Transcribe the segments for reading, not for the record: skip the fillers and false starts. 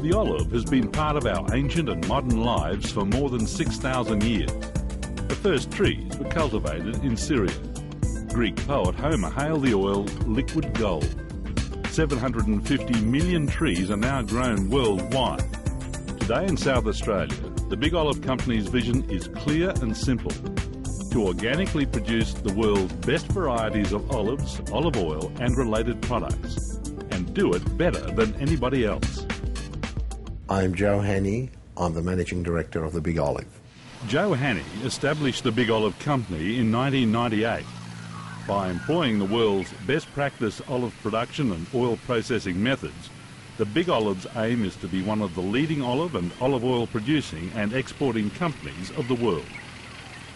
The olive has been part of our ancient and modern lives for more than 6,000 years. The first trees were cultivated in Syria. Greek poet Homer hailed the oil liquid gold. 750 million trees are now grown worldwide. Today in South Australia, the Big Olive Company's vision is clear and simple: to organically produce the world's best varieties of olives, olive oil and related products, and do it better than anybody else. I'm Joe Hannay. I'm the Managing Director of the Big Olive. Joe Hannay established the Big Olive Company in 1998. By employing the world's best practice olive production and oil processing methods, the Big Olive's aim is to be one of the leading olive and olive oil producing and exporting companies of the world.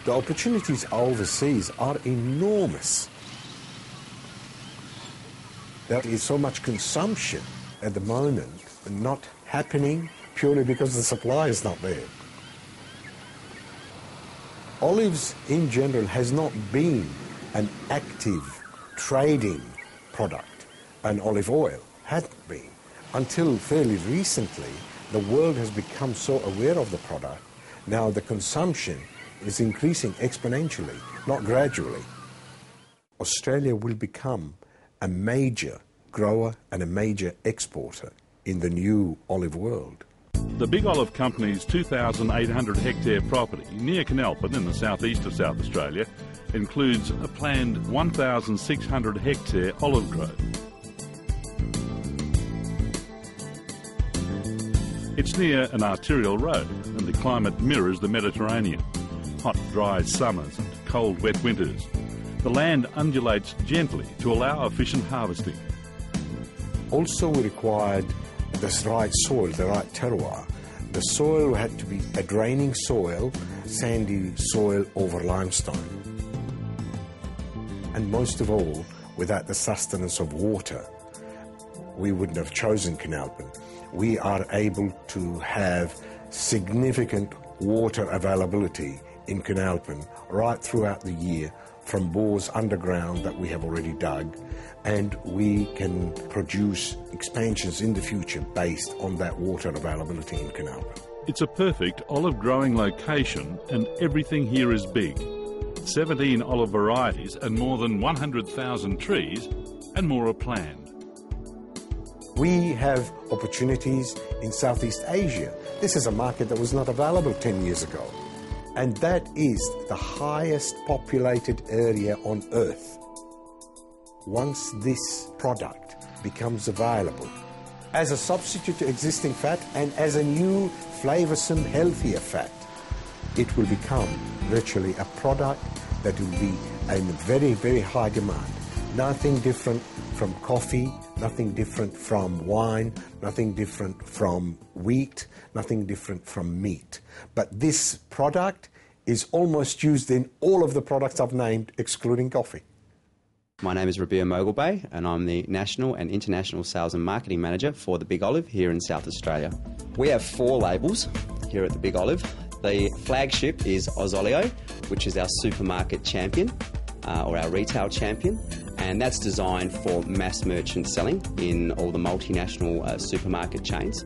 The opportunities overseas are enormous. There is so much consumption at the moment not happening purely because the supply is not there. Olives in general has not been an active trading product, and olive oil hadn't been. Until fairly recently, the world has become so aware of the product. Now the consumption is increasing exponentially, not gradually. Australia will become a major grower and a major exporter in the new olive world. The Big Olive Company's 2,800 hectare property near Canalpin in the southeast of South Australia includes a planned 1,600 hectare olive grove. It's near an arterial road and the climate mirrors the Mediterranean. Hot, dry summers and cold, wet winters. The land undulates gently to allow efficient harvesting. Also we required the right soil, the right terroir. The soil had to be a draining soil, sandy soil over limestone. And most of all, without the sustenance of water, we wouldn't have chosen Canalpin. We are able to have significant water availability in Canalpin right throughout the year from bores underground that we have already dug, and we can produce expansions in the future based on that water availability in Canalpin. It's a perfect olive growing location and everything here is big. 17 olive varieties and more than 100,000 trees, and more are planned. We have opportunities in Southeast Asia. This is a market that was not available 10 years ago. And that is the highest populated area on Earth. Once this product becomes available as a substitute to existing fat and as a new flavoursome, healthier fat, it will become virtually a product that will be in very, very high demand. Nothing different from coffee, nothing different from wine, nothing different from wheat, nothing different from meat. But this product is almost used in all of the products I've named, excluding coffee. My name is Rabia Mogulbay, and I'm the National and International Sales and Marketing Manager for the Big Olive here in South Australia. We have 4 labels here at the Big Olive. The flagship is Ozolio, which is our supermarket champion, or our retail champion, and that's designed for mass merchant selling in all the multinational supermarket chains.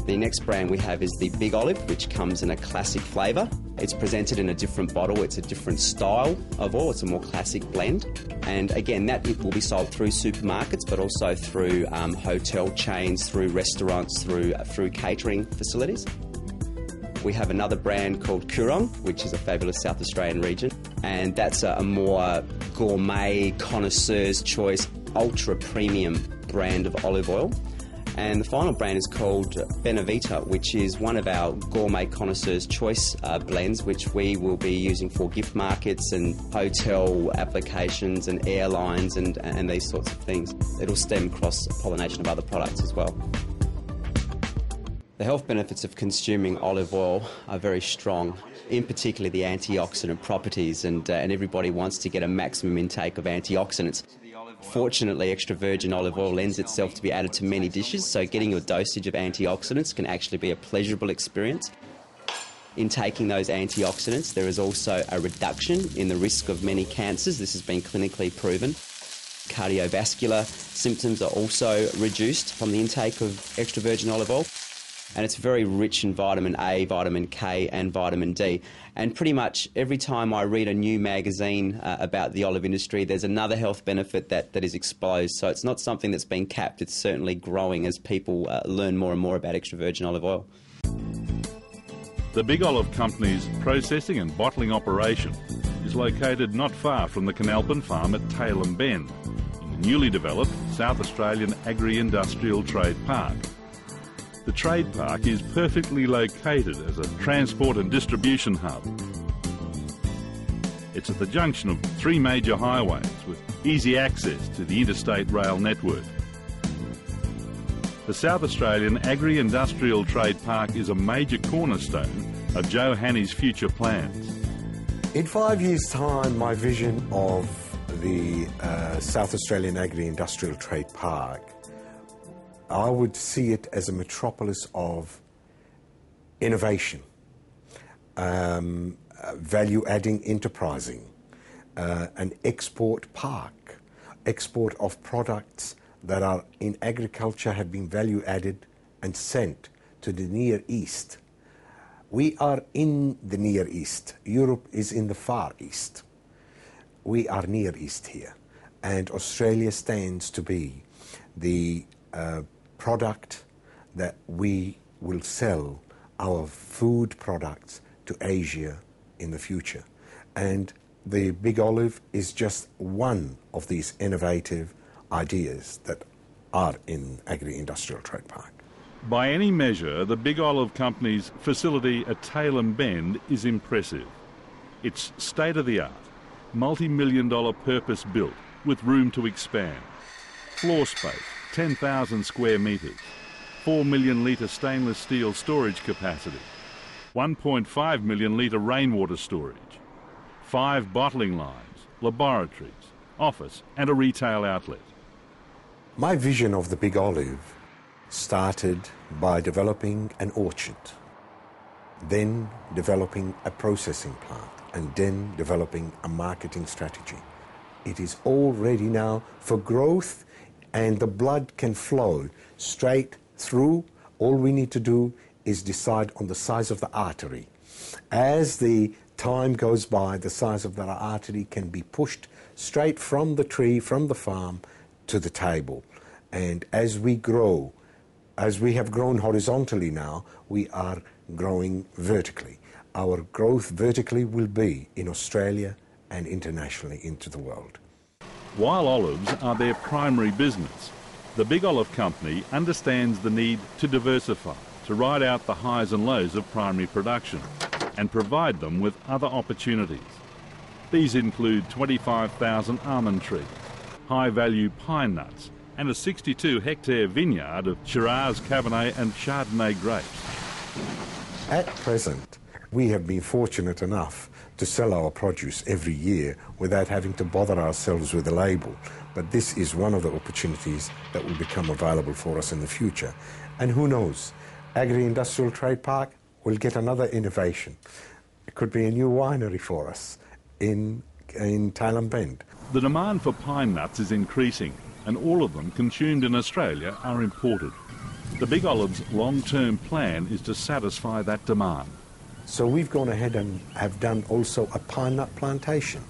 The next brand we have is the Big Olive, which comes in a classic flavour. It's presented in a different bottle, it's a different style of oil, it's a more classic blend. And again, it will be sold through supermarkets, but also through hotel chains, through restaurants, through catering facilities. We have another brand called Coorong, which is a fabulous South Australian region, and that's a more gourmet, connoisseur's choice, ultra premium brand of olive oil. And the final brand is called Benavita, which is one of our gourmet connoisseur's choice blends, which we will be using for gift markets and hotel applications and airlines and these sorts of things. It'll stem cross-pollination of other products as well. The health benefits of consuming olive oil are very strong, in particular the antioxidant properties, and everybody wants to get a maximum intake of antioxidants. Fortunately, extra virgin olive oil lends itself to be added to many dishes, so getting your dosage of antioxidants can actually be a pleasurable experience. In taking those antioxidants, there is also a reduction in the risk of many cancers. This has been clinically proven. Cardiovascular symptoms are also reduced from the intake of extra virgin olive oil. And it's very rich in vitamin A, vitamin K and vitamin D. And pretty much every time I read a new magazine about the olive industry, there's another health benefit that is exposed. So it's not something that's been capped, it's certainly growing as people learn more and more about extra virgin olive oil. The Big Olive Company's processing and bottling operation is located not far from the Canalpin farm at Tailem Bend, in the newly developed South Australian Agri-Industrial Trade Park. The trade park is perfectly located as a transport and distribution hub. It's at the junction of three major highways with easy access to the interstate rail network. The South Australian Agri-Industrial Trade Park is a major cornerstone of Joe Hannay's future plans. In 5 years' time, my vision of the South Australian Agri-Industrial Trade Park, I would see it as a metropolis of innovation, value-adding enterprising, an export park, export of products that are in agriculture have been value-added and sent to the Near East. We are in the Near East. Europe is in the Far East. We are Near East here. And Australia stands to be the product that we will sell our food products to Asia in the future. And the Big Olive is just one of these innovative ideas that are in Agri-Industrial Trade Park. By any measure, the Big Olive Company's facility at Tailem Bend is impressive. It's state-of-the-art, multi-million-dollar purpose-built with room to expand. Floor space, 10,000 square metres, 4 million litre stainless steel storage capacity, 1.5 million litre rainwater storage, 5 bottling lines, laboratories, office and a retail outlet. My vision of the Big Olive started by developing an orchard, then developing a processing plant, and then developing a marketing strategy. It is all ready now for growth, and the blood can flow straight through. All we need to do is decide on the size of the artery. As the time goes by, the size of that artery can be pushed straight from the tree, from the farm, to the table. And as we grow, as we have grown horizontally now, we are growing vertically. Our growth vertically will be in Australia and internationally into the world. While olives are their primary business, the Big Olive Company understands the need to diversify, to ride out the highs and lows of primary production and provide them with other opportunities. These include 25,000 almond trees, high-value pine nuts, and a 62-hectare vineyard of Shiraz, Cabernet and Chardonnay grapes. At present, we have been fortunate enough to sell our produce every year without having to bother ourselves with a label. But this is one of the opportunities that will become available for us in the future. And who knows, Agri-Industrial Trade Park will get another innovation. It could be a new winery for us in Tailem Bend. The demand for pine nuts is increasing, and all of them consumed in Australia are imported. The Big Olive's long-term plan is to satisfy that demand. So we've gone ahead and have done also a pine nut plantation.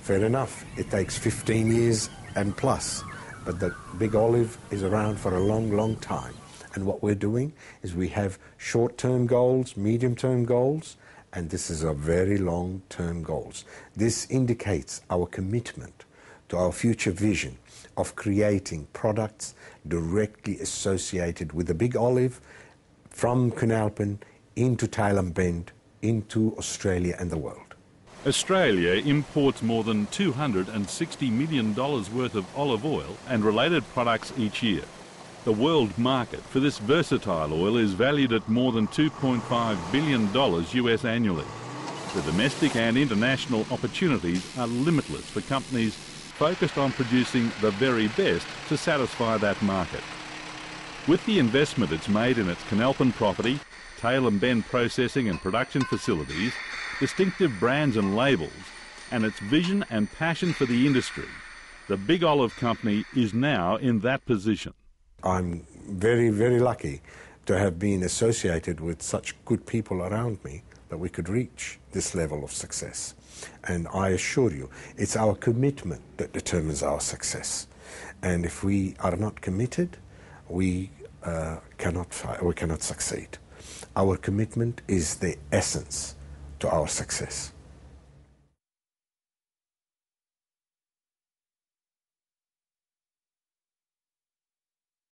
Fair enough, it takes 15 years and plus, but the Big Olive is around for a long, long time. And what we're doing is we have short-term goals, medium-term goals, and this is a very long-term goals. This indicates our commitment to our future vision of creating products directly associated with the Big Olive from Canalpin into Tailem Bend, into Australia and the world. Australia imports more than $260 million worth of olive oil and related products each year. The world market for this versatile oil is valued at more than $2.5 billion US annually. The domestic and international opportunities are limitless for companies focused on producing the very best to satisfy that market. With the investment it's made in its Canalpin property, Tailem Bend processing and production facilities, distinctive brands and labels, and its vision and passion for the industry, The Big Olive Company is now in that position. I'm very, very lucky to have been associated with such good people around me that we could reach this level of success. And I assure you, it's our commitment that determines our success. And if we are not committed, we cannot succeed. Our commitment is the essence to our success.